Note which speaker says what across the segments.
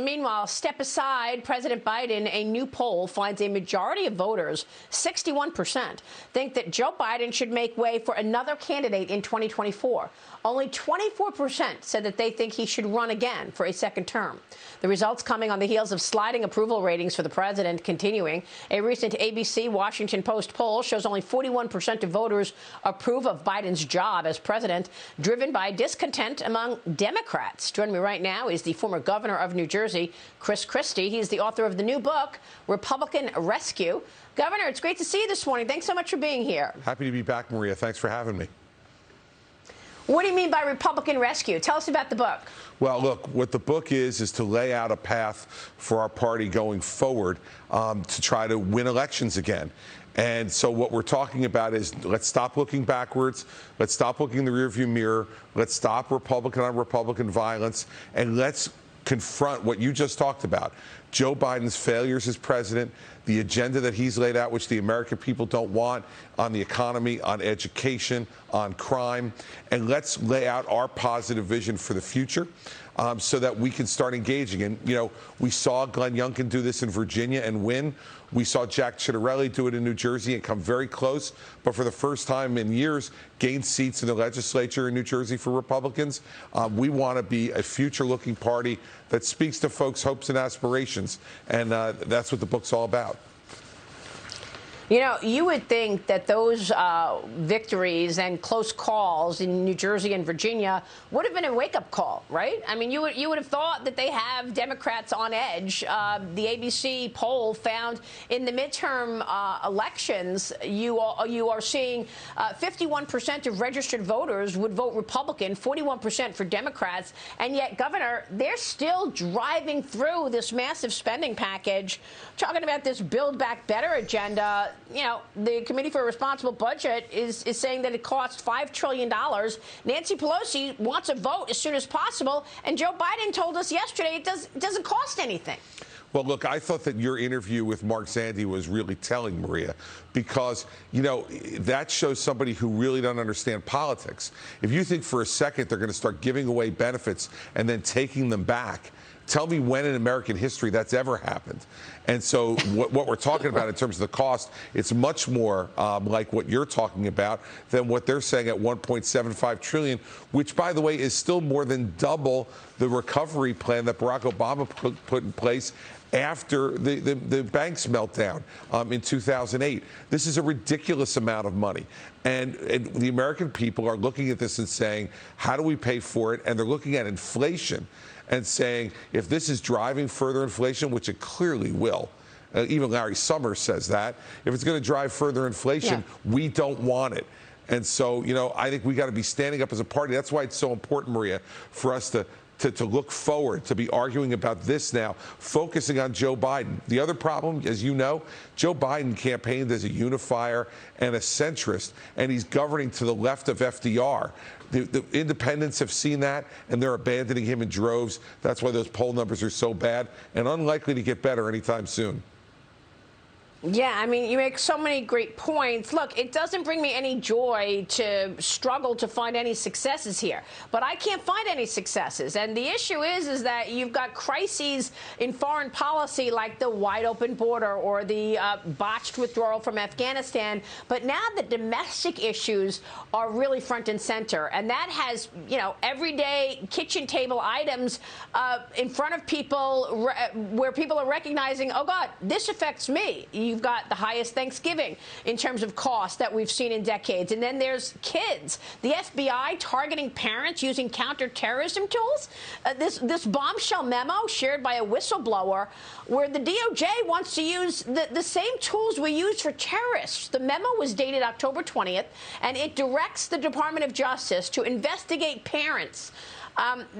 Speaker 1: meanwhile, step aside President Biden. A new poll finds a majority of voters, 61%, think that Joe Biden should make way for another candidate in 2024. Only 24% said that they think he should run again for a second term. The results coming on the heels of sliding approval ratings for the president continuing. A recent ABC Washington Post poll shows only 41% of voters approve of Biden's job as president, driven by discontent among Democrats. Joining me right now is the former governor of New Jersey, Christie. He's the author of the new book, Republican Rescue. Governor, it's great to see you this morning. Thanks so much for being here.
Speaker 2: Happy to be back, Maria. Thanks for having me.
Speaker 1: What do you mean by Republican Rescue? Tell us about the book.
Speaker 2: Well, look, what the book is to lay out a path for our party going forward to try to win elections again. And so what we're talking about is let's stop looking backwards. Let's stop looking in the rearview mirror. Let's stop Republican on Republican violence. And let's confront what you just talked about. Joe Biden's failures as president, the agenda that he's laid out, which the American people don't want, on the economy, on education, on crime. And let's lay out our positive vision for the future so that we can start engaging. And, you know, we saw Glenn Youngkin do this in Virginia and win. We saw Jack Ciattarelli do it in New Jersey and come very close, but for the first time in years, gain seats in the legislature in New Jersey for Republicans. We want to be a future-looking party that speaks to folks' hopes and aspirations, and that's what the book's all about.
Speaker 1: You know, you would think that those victories and close calls in New Jersey and Virginia would have been a wake-up call, right? I mean, you would have thought that they have Democrats on edge. The ABC poll found in the midterm elections, you are seeing 51% of registered voters would vote Republican, 41% for Democrats, and yet, Governor, they're still driving through this massive spending package, talking about this Build Back Better agenda. You know, the Committee for a Responsible Budget is saying that it costs $5 trillion. Nancy Pelosi wants a vote as soon as possible, and Joe Biden told us yesterday it doesn't cost anything.
Speaker 2: Well, look, I thought that your interview with Mark Zandi was really telling, Maria, because, you know, that shows somebody who really doesn't understand politics. If you think for a second they're going to start giving away benefits and then taking them back, tell me when in American history that's ever happened. And so what we're talking about in terms of the cost, it's much more like what you're talking about than what they're saying at $1.75 trillion, which, by the way, is still more than double the recovery plan that Barack Obama put in place after the bank's meltdown in 2008. This is a ridiculous amount of money. And the American people are looking at this and saying, how do we pay for it? And they're looking at inflation and saying, if this is driving further inflation, which it clearly will, even Larry Summers says that, if it's going to drive further inflation, we don't want it. And so, you know, I think we got to be standing up as a party. That's why it's so important, Maria, for us to look forward, to be arguing about this now, focusing on Joe Biden. The other problem, as you know, Joe Biden campaigned as a unifier and a centrist, and he's governing to the left of FDR. The independents have seen that, and they're abandoning him in droves. That's why those poll numbers are so bad and unlikely to get better anytime soon.
Speaker 1: Yeah, I mean, you make so many great points. Look, it doesn't bring me any joy to struggle to find any successes here, but I can't find any successes. And the issue is that you've got crises in foreign policy like the wide open border or the botched withdrawal from Afghanistan. But now the domestic issues are really front and center. And that has, you know, everyday kitchen table items in front of people where people are recognizing, oh, God, this affects me. You've got the highest Thanksgiving in terms of cost that we've seen in decades. And then there's kids. The FBI targeting parents using counterterrorism tools. This bombshell memo shared by a whistleblower where the DOJ wants to use the same tools we use for terrorists. The memo was dated October 20th, and it directs the Department of Justice to investigate parents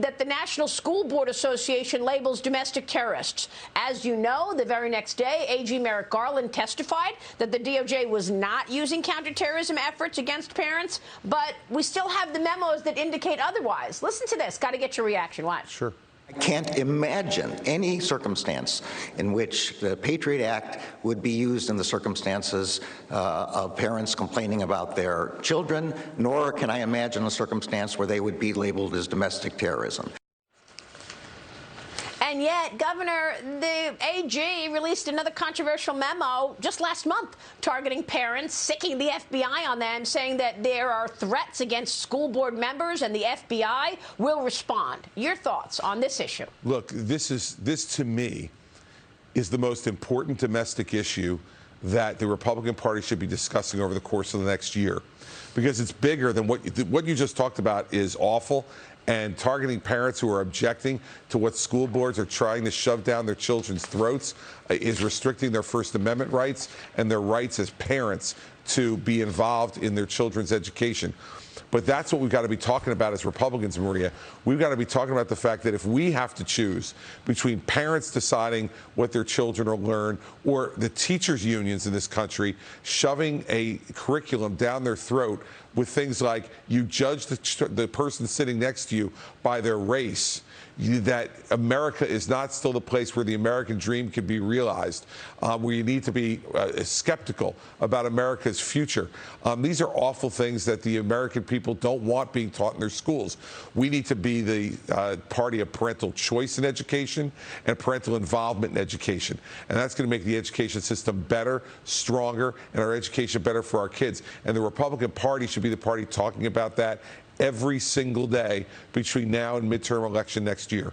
Speaker 1: that the National School Board Association labels domestic terrorists. As you know, the very next day, AG Merrick Garland testified that the DOJ was not using counterterrorism efforts against parents, but we still have the memos that indicate otherwise. Listen to this. Got to get your reaction. Watch.
Speaker 2: Sure.
Speaker 3: I can't imagine any circumstance in which the Patriot Act would be used in the circumstances of parents complaining about their children, nor can I imagine a circumstance where they would be labeled as domestic terrorism.
Speaker 1: And yet, Governor, the AG released another controversial memo just last month targeting parents, sicking the FBI on them, saying that there are threats against school board members and the FBI will respond. Your thoughts on this issue?
Speaker 2: Look, this to me is the most important domestic issue that the Republican Party should be discussing over the course of the next year, because it's bigger than what you just talked about is awful, and targeting parents who are objecting to what school boards are trying to shove down their children's throats is restricting their First Amendment rights and their rights as parents to be involved in their children's education. But that's what we've got to be talking about as Republicans, Maria. We've got to be talking about the fact that if we have to choose between parents deciding what their children will learn or the teachers' unions in this country shoving a curriculum down their throat with things like you judge the person sitting next to you by their race, that America is not still the place where the American dream can be realized, where you need to be skeptical about America's future. These are awful things that the American people don't want being taught in their schools. We need to be the party of parental choice in education and parental involvement in education. And that's going to make the education system better, stronger, and our education better for our kids. And the Republican Party should be the party talking about that every single day between now and midterm election next year.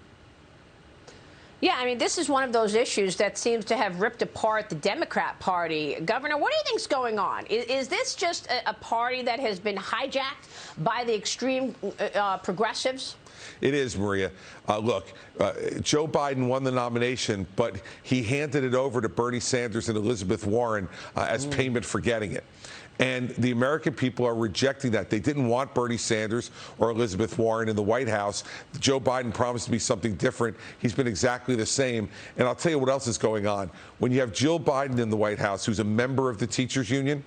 Speaker 1: Yeah, I mean, this is one of those issues that seems to have ripped apart the Democrat Party. Governor, what do you think's going on? Is this just a party that has been hijacked by the extreme progressives?
Speaker 2: It is, Maria. Look, Joe Biden won the nomination, but he handed it over to Bernie Sanders and Elizabeth Warren as payment for getting it. And the American people are rejecting that. They didn't want Bernie Sanders or Elizabeth Warren in the White House. Joe Biden promised to be something different. He's been exactly the same. And I'll tell you what else is going on. When you have Jill Biden in the White House, who's a member of the teachers union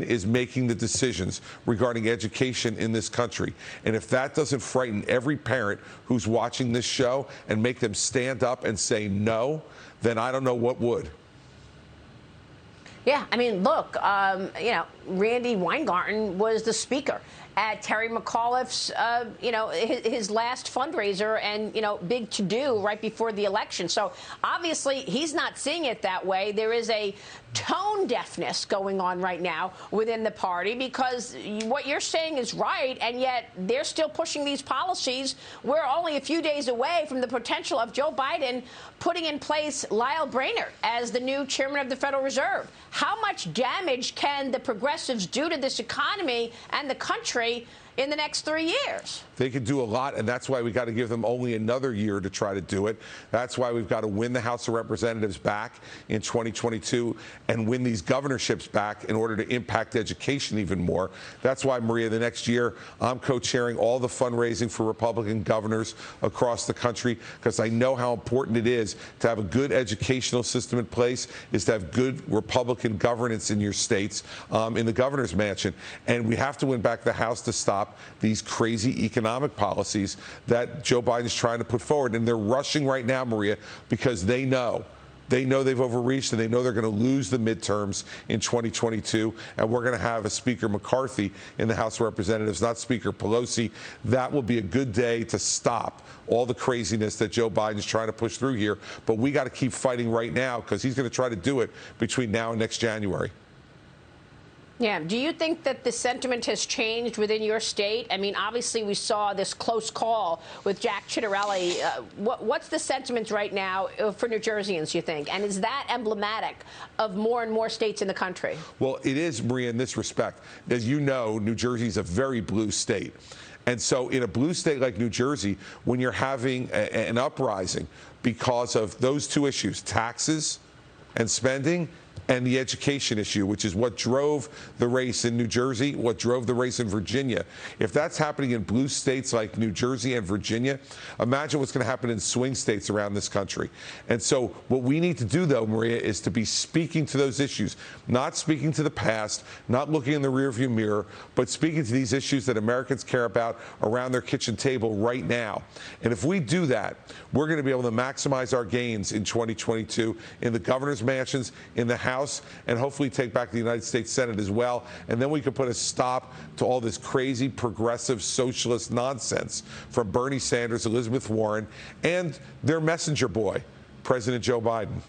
Speaker 2: is making the decisions regarding education in this country. And if that doesn't frighten every parent who's watching this show and make them stand up and say no, then I don't know what would.
Speaker 1: Yeah, I mean, look, Randy Weingarten was the speaker at Terry McAuliffe's, his last fundraiser and, big to-do right before the election. So obviously he's not seeing it that way. There is a tone deafness going on right now within the party because what you're saying is right, and yet they're still pushing these policies. We're only a few days away from the potential of Joe Biden putting in place Lyle Brainerd as the new chairman of the Federal Reserve. How much damage can the progressives do to this economy and the country in the next 3 years?
Speaker 2: They could do a lot, and that's why we got to give them only another year to try to do it. That's why we've got to win the House of Representatives back in 2022 and win these governorships back in order to impact education even more. That's why, Maria, the next year I'm co-chairing all the fundraising for Republican governors across the country, because I know how important it is to have a good educational system in place, is to have good Republican governance in your states, in the governor's mansion. And we have to win back the House to stop these crazy economic policies that Joe Biden's trying to put forward. And they're rushing right now, Maria, because they know they've overreached, and they know they're going to lose the midterms in 2022. And we're going to have a Speaker McCarthy in the House of Representatives, not Speaker Pelosi. That will be a good day to stop all the craziness that Joe Biden's trying to push through here. But we got to keep fighting right now, because he's going to try to do it between now and next January.
Speaker 1: Yeah. Do you think that the sentiment has changed within your state? I mean, obviously, we saw this close call with Jack Ciattarelli. What's the sentiment right now for New Jerseyans, you think? And is that emblematic of more and more states in the country? Well,
Speaker 2: it is, Maria, in this respect. As you know, New Jersey is a very blue state. And so in a blue state like New Jersey, when you're having an uprising because of those two issues, taxes and spending, and the education issue, which is what drove the race in New Jersey, what drove the race in Virginia. If that's happening in blue states like New Jersey and Virginia, imagine what's going to happen in swing states around this country. And so what we need to do, though, Maria, is to be speaking to those issues, not speaking to the past, not looking in the rearview mirror, but speaking to these issues that Americans care about around their kitchen table right now. And if we do that, we're going to be able to maximize our gains in 2022 in the governor's mansions, in the House, House and hopefully take back the United States Senate as well. And then we can put a stop to all this crazy progressive socialist nonsense from Bernie Sanders, Elizabeth Warren, and their messenger boy, President Joe Biden.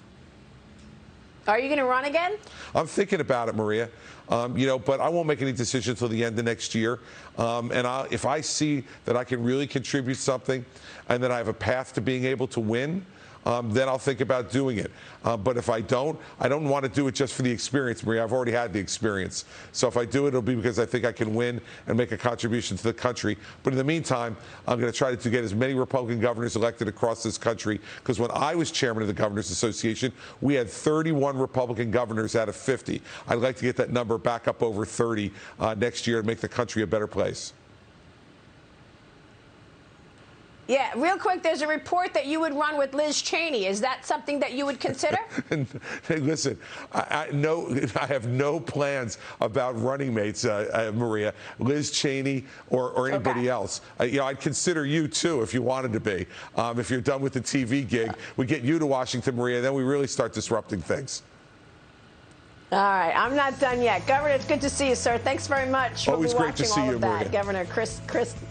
Speaker 1: Are you going to run again?
Speaker 2: I'm thinking about it, Maria. But I won't make any decision until the end of next year. If I see that I can really contribute something and that I have a path to being able to win, then I'll think about doing it. But if I don't want to do it just for the experience, Maria. I've already had the experience. So if I do it, it'll be because I think I can win and make a contribution to the country. But in the meantime, I'm going to try to get as many Republican governors elected across this country, because when I was chairman of the Governors Association, we had 31 Republican governors out of 50. I'd like to get that number back up over 30 next year and make the country a better place.
Speaker 1: Yeah, real quick, there's a report that you would run with Liz Cheney. Is that something that you would consider?
Speaker 2: Hey, listen, I have no plans about running mates, Maria, Liz Cheney or anybody else. I'd consider you, too, if you wanted to be. If you're done with the TV gig, we get you to Washington, Maria, then we really start disrupting things.
Speaker 1: All right, I'm not done yet. Governor, it's good to see you, sir. Thanks very much.
Speaker 2: Always great to see you, Maria.
Speaker 1: Governor Christie.